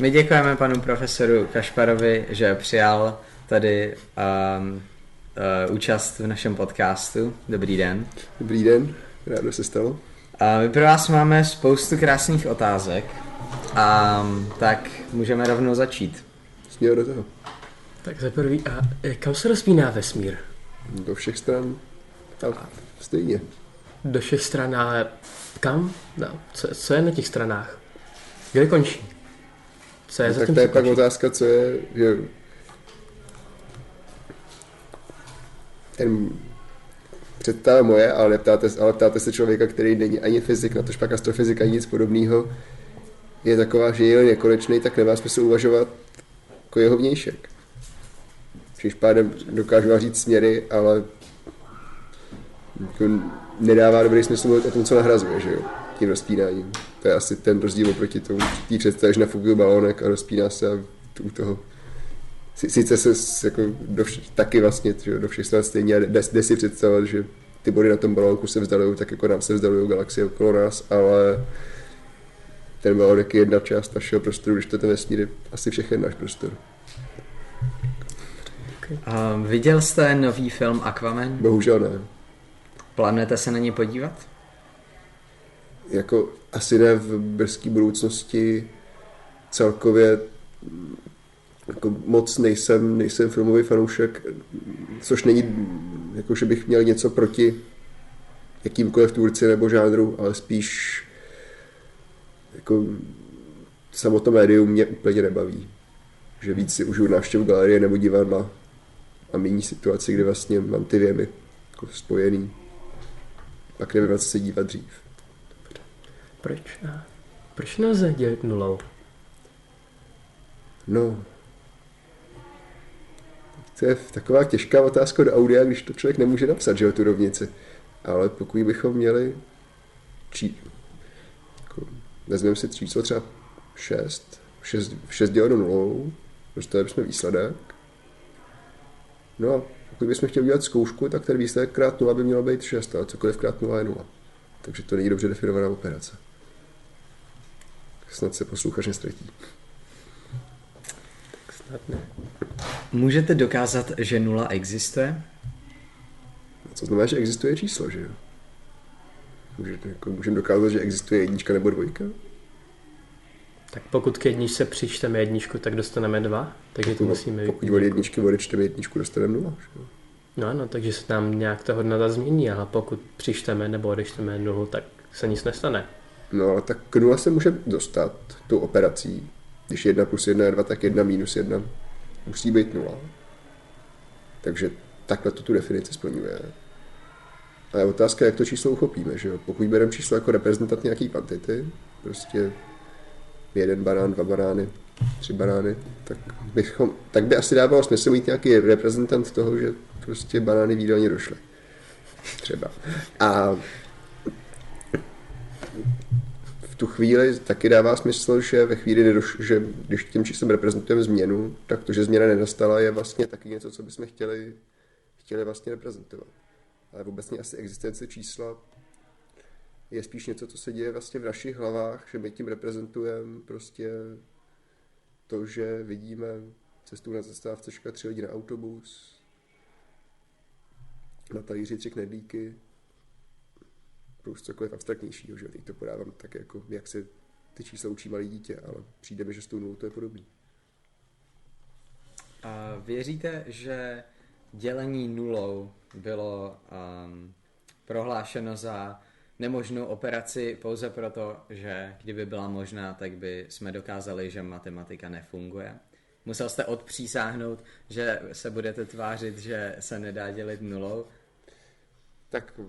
My děkujeme panu profesoru Kašparovi, že přijal tady účast v našem podcastu. Dobrý den. Dobrý den, rádo se stalo. My pro vás máme spoustu krásných otázek, tak můžeme rovnou začít. Směl do toho. Tak za prvý, a kam se rozpíná vesmír? Do všech stran a stejně. Do všech stran, ale kam? No, co je na těch stranách? Kde končí? Co je No, za tak tím, to je co pak končí? otázka, co je, že ten představa moje, ale ptáte se člověka, který není ani fyzik, natož pak astrofyzik, ani nic podobného, je taková, že je nekonečný, tak nemá smysl uvažovat jako jeho vnějšek. Když pádem dokážu vám říct směry, ale jako nedává dobrý smysl mluvit o tom, co nahrazuje, že jo, tím rozpínáním. To je asi ten rozdíl oproti tomu, tí představě, že nafukuju balónek a rozpíná se a u toho sice se jako taky vlastně, že do všech stran stejně a jde si představit, že ty body na tom balónku se vzdalují, tak jako nám se vzdalují galaxie okolo nás, ale ten balónek je jedna část našeho prostoru, když to ten vesmír je asi všechen náš prostor. Viděl jste nový film Aquaman? Bohužel ne. Plánujete se na něj podívat? Jako asi ne v brzké budoucnosti celkově jako moc nejsem filmový fanoušek, což není jako, že bych měl něco proti jakýmkoliv tvůrci nebo žánru, ale spíš jako samotné médium mě úplně nebaví. Že víc si užiju návštěvu galerie nebo divadla a méně situaci, kdy vlastně mám ty věmy jako spojený. Pak nevím, na co se dívat dřív. Proč nelze dělit nulou? No, to je taková těžká otázka do audia, když to člověk nemůže napsat, že jo, tu rovnici. Ale pokud bychom měli jako, vezmeme si číslo třeba 6 děleno nulou, dostali bychom výsledek. No a pokud bychom chtěli udělat zkoušku, tak ten výsledek krát 0 by měl být 6, ale cokoliv krát 0 je 0. Takže to není dobře definovaná operace. Snad se posluchač nestratí. Tak snad ne. Můžete dokázat, že nula existuje? Co znamená, že existuje číslo, že jo? Můžeme dokázat, že existuje jednička nebo dvojka? Tak pokud k jedničce přičteme jedničku, tak dostaneme 2, takže to musíme... Pokud od jedničky odečteme jedničku, dostaneme 0, že jo? No ano, takže se nám nějak ta hodnota změní, ale pokud přičteme nebo odečteme 0, tak se nic nestane. No ale tak k 0 se může dostat tou operací. Když 1 plus 1 je 2, tak 1 minus 1 musí být 0. Takže takhle to tu definici splňuje. A je otázka, jak to číslo uchopíme, že jo? Pokud bereme číslo jako reprezentant nějaký kvantity, prostě 1 banán, 2 banány, 3 banány, tak by asi dávalo smysl mít nějaký reprezentant toho, že prostě banány výdelně došly. Třeba. A v tu chvíli taky dává smysl, že ve chvíli, že když tím číslem reprezentujeme změnu, tak to, že změna nenastala, je vlastně taky něco, co bychom chtěli vlastně reprezentovat. Ale obecně asi existence čísla je spíš něco, co se děje vlastně v našich hlavách, že my tím reprezentujeme prostě to, že vidíme cestu na zastávce, 3 lidi na autobus, na talíři 3 knedlíky, plus cokoliv abstraktnějšího, že teď to podávám tak jako, jak se ty čísla učí malý dítě, ale přijde mi, že s tou nulou to je podobný. Věříte, že dělení nulou bylo prohlášeno za nemožnou operaci pouze proto, že kdyby byla možná, tak by jsme dokázali, že matematika nefunguje? Musel jste odpřísáhnout, že se budete tvářit, že se nedá dělit nulou? Tak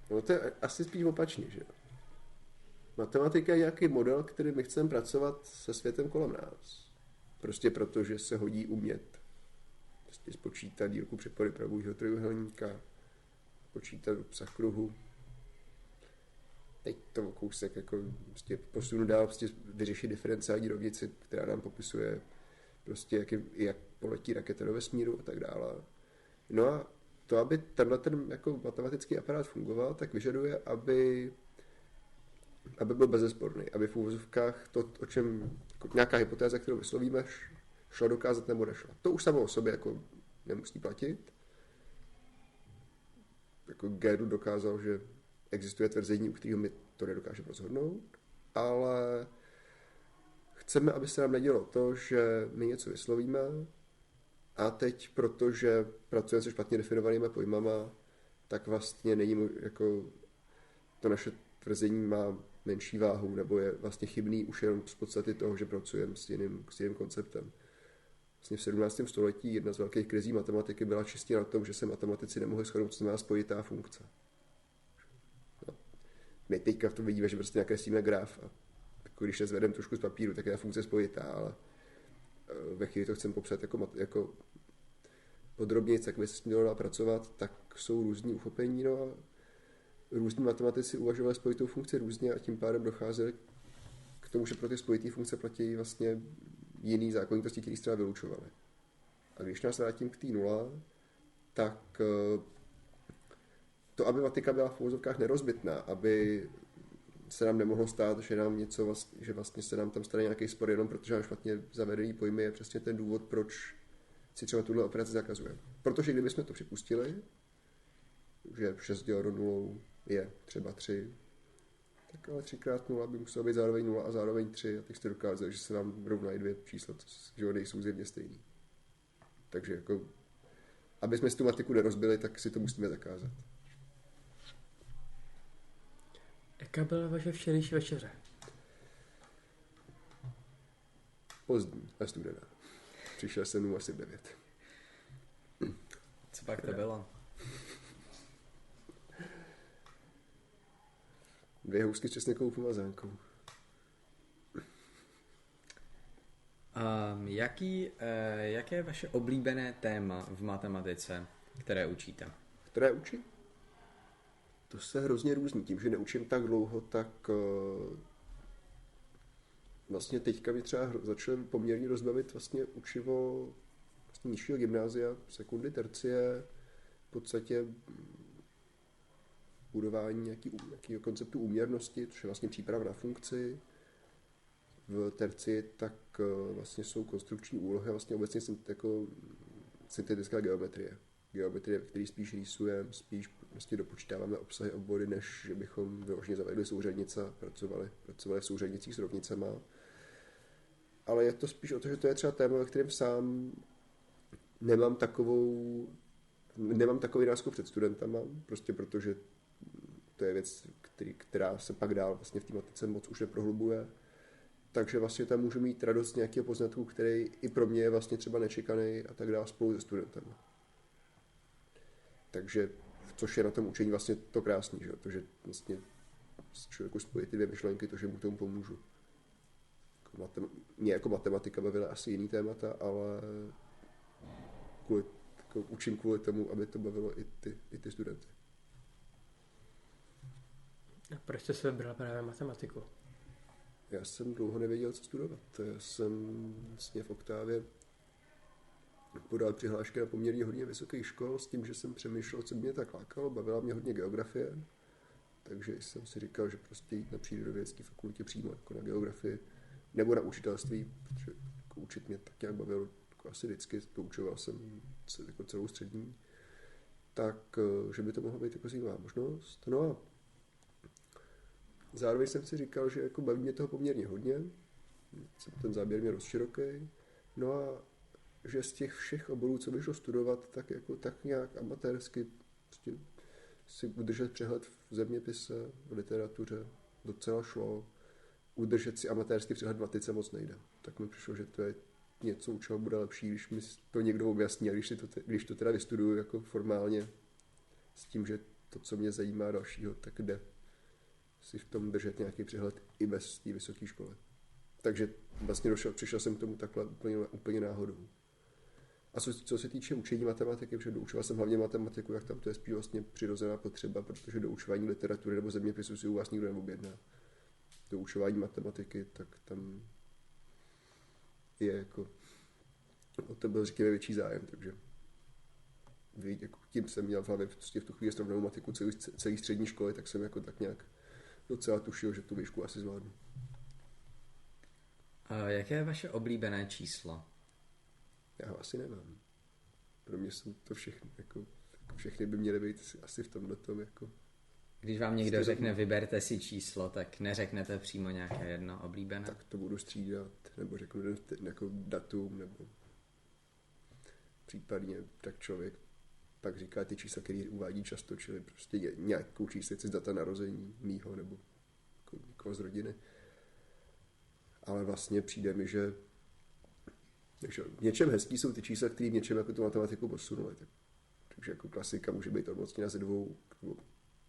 no to je asi spíš opačně, že jo. Matematika je nějaký model, který my chceme pracovat se světem kolem nás. Prostě proto, že se hodí umět. Prostě spočítat dílku přepory pravouhlého trojúhelníka, počítat obsah kruhu. Teď to o kousek jako prostě posunu dál, prostě vyřešit diferenciální rovnici, která nám popisuje prostě jak poletí raketa do vesmíru a tak dále. No a to, aby tenhle ten jako matematický aparát fungoval, tak vyžaduje, aby aby byl bezesporný, aby v úvozovkách to, o čem jako nějaká hypotéza, kterou vyslovíme, šla dokázat nebo nešla. To už samo o sobě jako nemusí platit. Jako Gödel dokázal, že existuje tvrzení, u kterého my to nedokážeme rozhodnout, ale chceme, aby se nám nedělo to, že my něco vyslovíme a teď, protože pracujeme se špatně definovanými pojmama, tak vlastně není jako to naše tvrzení má menší váhu nebo je vlastně chybný už jenom z podstaty toho, že pracujeme s jiným konceptem. Vlastně v 17. století jedna z velkých krizí matematiky byla čistě na tom, že se matematici nemohli shodnout, co znamená spojitá funkce. No. My teďka v tom vidíme, že prostě nakreslíme graf a jako když se zvedeme trošku z papíru, tak je ta funkce spojitá, ale ve chvíli to chceme popsat jako podrobněji, jak by se s tím dalo pracovat, tak jsou různý uchopení, no a různí matematici uvažovali spojitou funkci různě a tím pádem docházeli k tomu, že pro ty spojité funkce platí vlastně jiný zákonitosti, které třeba vylučovaly. A když nás vrátím k té nula, tak to, aby matika byla v uvozovkách nerozbitná, aby se nám nemohlo stát, že nám něco že vlastně se nám tam stane nějaký spor jenom protože nám špatně zavedený pojmy, je přesně ten důvod, proč si třeba tuhle operaci zakazujeme. Protože kdybychom to připustili, že 6 děleno nulou je třeba 3, tak ale 3x0 by muselo být zároveň 0 a zároveň 3 a teď jste dokázali, že se nám rovnají dvě čísla, že nejsou zjevně stejný. Takže jako, aby jsme si tu matiku nerozbili, tak si to musíme zakázat. Jaká byla vaše včerejší večeře? Pozdní a studená. Přišel jsem asi v 9. Co pak to bylo? 2 housky s česnekovou pomazánkou. Jaké je vaše oblíbené téma v matematice, které učíte? Které učím? To se hrozně různí. Tím, že neučím tak dlouho, tak vlastně teďka mi třeba začalo poměrně rozbavit vlastně učivo vlastně nižšího gymnázia, sekundy, tercie, v podstatě budování nějakého konceptu úměrnosti, což je vlastně příprava na funkci. V terci tak vlastně jsou konstrukční úlohy a vlastně obecně jako syntetická geometrie. Geometrie, ve které spíš rýsujeme, spíš vlastně dopočítáváme obsahy obvody, než že bychom vyloženě zavedli souřadnice a pracovali v souřadnicích s rovnicema. Ale je to spíš o to, že to je třeba téma, ve kterém sám nemám takový náskok před studentama, prostě protože to je věc, která se pak dál vlastně v té matice moc už neprohlubuje. Takže vlastně tam můžu mít radost nějakého poznatku, který i pro mě je vlastně třeba nečekaný a tak dále spolu se studentem. Takže, což je na tom učení vlastně to krásný, že? To, že vlastně člověku spojí ty dvě myšlenky, to, že mu tomu pomůžu. Mě jako matematika bavila asi jiný témata, ale učím kvůli tomu, aby to bavilo i ty studenty. A proč jste se vybral právě matematiku? Já jsem dlouho nevěděl, co studovat. Já jsem vlastně v Oktávě podal přihlášky na poměrně hodně vysokých škol s tím, že jsem přemýšlel, co mě tak lákalo. Bavila mě hodně geografie, takže jsem si říkal, že prostě jít na přírodovědecké fakultě přímo jako na geografii nebo na učitelství, protože jako učit mě tak nějak bavilo jako asi vždycky, poučoval jsem jako celou střední, tak že by to mohla být jako zajímavá možnost. No a zároveň jsem si říkal, že jako baví mě toho poměrně hodně, ten záběr mě rozširoký, no a že z těch všech oborů, co by šlo studovat, tak jako tak nějak amatérsky prostě si udržet přehled v zeměpise, v literatuře docela šlo. Udržet si amatérský přehled v matice moc nejde. Tak mi přišlo, že to je něco, u čeho bude lepší, když mi to někdo objasní a když to teda vystuduju jako formálně s tím, že to, co mě zajímá dalšího, tak jde si v tom držet nějaký přehled i bez té vysoké školy. Takže vlastně přišel jsem k tomu takhle úplně náhodou. A co se týče učení matematiky, protože doučoval jsem hlavně matematiku, tak tam to je spíš vlastně přirozená potřeba, protože doučování literatury nebo zeměpisu si u vás nikdo neobjedná. Doučování matematiky, tak tam je jako o to byl řekněme větší zájem, takže jako tím jsem měl v hlavě prostě v tu chvíli srovnanou matiku celý střední školy, tak jsem jako tak nějak docela tušil, že tu výšku asi zvládnu. A jaké je vaše oblíbené číslo? Já ho asi nemám. Pro mě jsou to všechny, jako všechny by měly být asi v tomhletom, jako... Když vám někdo řekne, vyberte si číslo, tak neřeknete přímo nějaké jedno oblíbené? Tak to budu střídat, nebo řeknu jako datum, nebo případně tak člověk pak říká ty čísla, který uvádí často, čili prostě nějakou číslici z data narození mýho, nebo jako někoho z rodiny. Ale vlastně přijde mi, že v něčem hezký jsou ty čísla, které v něčem jako tu matematiku posunuly. Takže jako klasika může být odmocněna ze 2,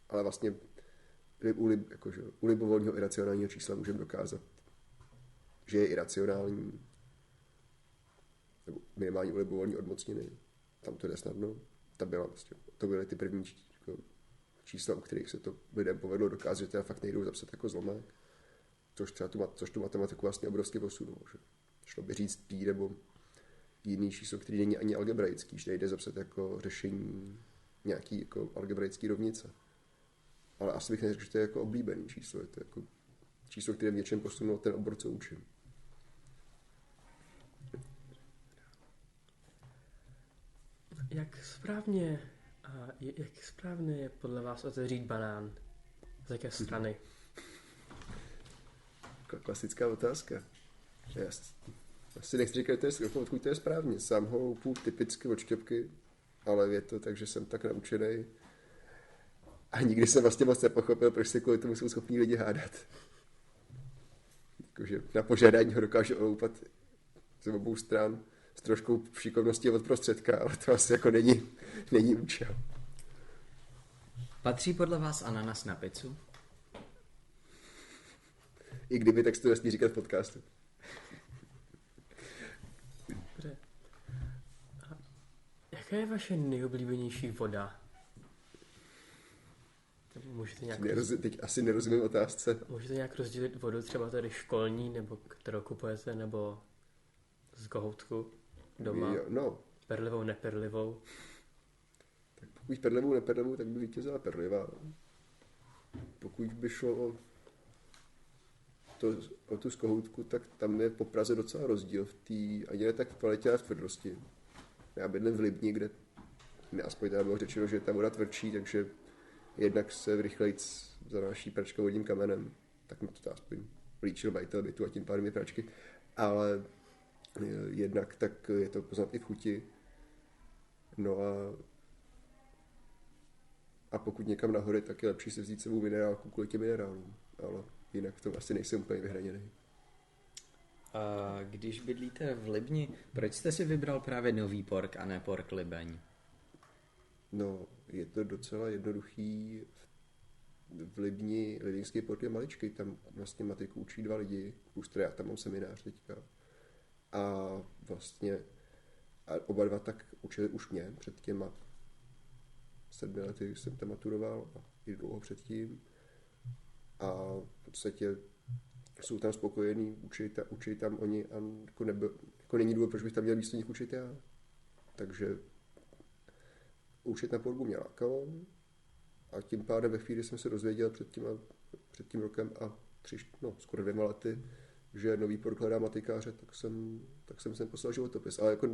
ale vlastně u libovolného iracionálního čísla můžeme dokázat, že je iracionální, nebo minimálně u libovolní odmocniny. Tam to jde snadno. To byly ty první čísla, u kterých se to lidem povedlo dokázat, že teda fakt nejdou zapsat jako zlomek. Což tu matematiku vlastně obrovsky posunulo. Že? Šlo by říct pi nebo jiný číslo, který není ani algebraický, že nejde zapsat jako řešení nějaký jako algebraický rovnice. Ale asi bych neřekl, že to je jako oblíbený číslo. Je to jako číslo, které v něčem posunulo ten obor, co učím. Jak správně je podle vás otevřít banán? Z jaké strany? Klasická otázka. Já asi nechci říkat, odkud to je správně. Sám ho loupu typicky od štěpky, ale je to tak, že jsem tak naučený. A nikdy jsem vlastně moc nepochopil, proč se kvůli tomu jsou schopní lidi hádat. Jakože na požádání ho dokáže oloupat z obou stran s troškou šikovnosti od prostředka, ale to asi jako není účel. Patří podle vás ananas na pizzu? I kdyby, tak si to nesmí říkat v podcastu. Dobře. A jaká je vaše nejoblíbenější voda? Můžete nějak... Teď asi nerozumím otázce. Můžete nějak rozdělit vodu, třeba tady školní, nebo kterou kupujete, nebo z kohoutku doma? Jo, no. Perlivou, neperlivou? Tak pokud perlivou, neperlivou, tak by vítězila perlivá. Pokud by šlo o tu z kohoutku, tak tam je po Praze docela rozdíl v té, ani ne tak v kvalitě, ale v tvrdosti. Já bydlím v Libni, kde mi aspoň teda bylo řečeno, že je ta voda tvrdší, takže jednak se rychlejc zanáší pračka vodním kamenem, tak mi to aspoň líčil majitel bytu a tím pádem je pračky, ale jednak tak je to poznat i v chuti. No a pokud někam nahoře, tak je lepší si vzít sebou minerálku kvůli těm minerálům, ale jinak v tom asi nejsem úplně vyhraněný. A když bydlíte v Libni, proč jste si vybral právě Nový Pork a ne Pork Libeň? No, je to docela jednoduchý. V Libni, Libeňský Pork je maličký, tam vlastně matiku učí 2 lidi, plus já tam mám seminář teďka. A vlastně oba dva tak učili už mě před těma 7 lety, jsem tam maturoval a i dlouho předtím. A v podstatě jsou tam spokojení, učí tam oni a jako není důvod, proč bych tam měl místo nich učit já. Takže učit na Porgu mě lákalo a tím pádem ve chvíli jsem se dozvěděl před tím rokem a skoro 2 lety, že Nový Pork hledá matikáře, tak jsem sem poslal životopis. Ale jako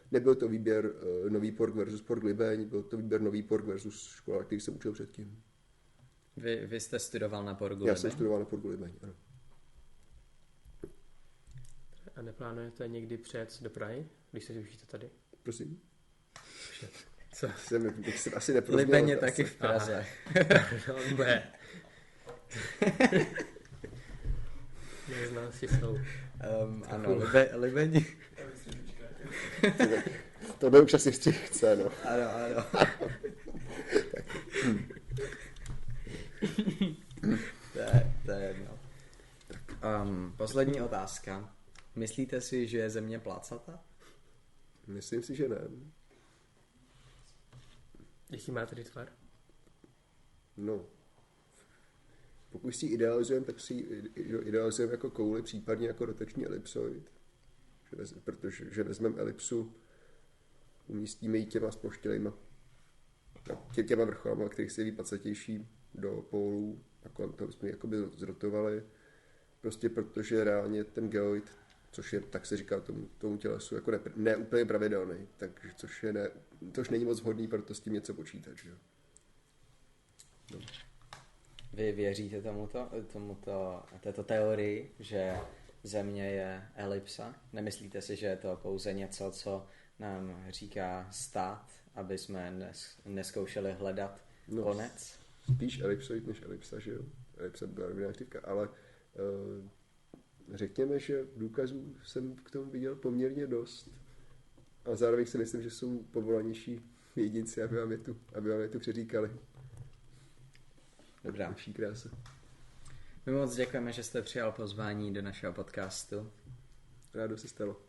nebyl to výběr Nový Pork versus Pork Libeň, byl to výběr Nový Pork versus škola, který jsem učil předtím. Vy jste studoval na Porgu Libeň? Já jsem studoval na Porgu Libeň, ano. A neplánujete někdy přijet do Prahy, když se vyučíte tady? Prosím? Co? Jsem asi neproměl. Libeň je taky v Praze. No, ne. Neznám si jsou. Ano, Libeň. To byl už asi vstřihce, no. Ano. To je jedno. Poslední otázka. Myslíte si, že je Země plácata? Myslím si, že ne. Jaký má tedy tvar? No. Pokud si ji idealizujeme, tak si ji idealizujeme jako kouli, případně jako rotační elipsoid. Protože vezmeme elipsu, umístíme ji těma sploštělejma, těma vrcholama, kterých se jeví placatější do pólů a kolem toho jsme jakoby zrotovali, prostě protože reálně ten geoid, což je, tak se říká tomu tělesu, jako ne úplně pravidelný, takže což není moc vhodný, proto s tím něco počítat, že jo. No. Vy věříte této teorii, že Země je elipsa? Nemyslíte si, že je to pouze něco, co nám říká stát, aby jsme neskoušeli hledat konec? Spíš elipsoid než elipsa, že jo? Elipsa byla dobrá naštívka, ale řekněme, že důkazů jsem k tomu viděl poměrně dost. A zároveň si myslím, že jsou povolanější jedinci, aby vám je tu přeříkali. Dobrá. Vší krása. My moc děkujeme, že jste přijal pozvání do našeho podcastu. Rádo se stalo.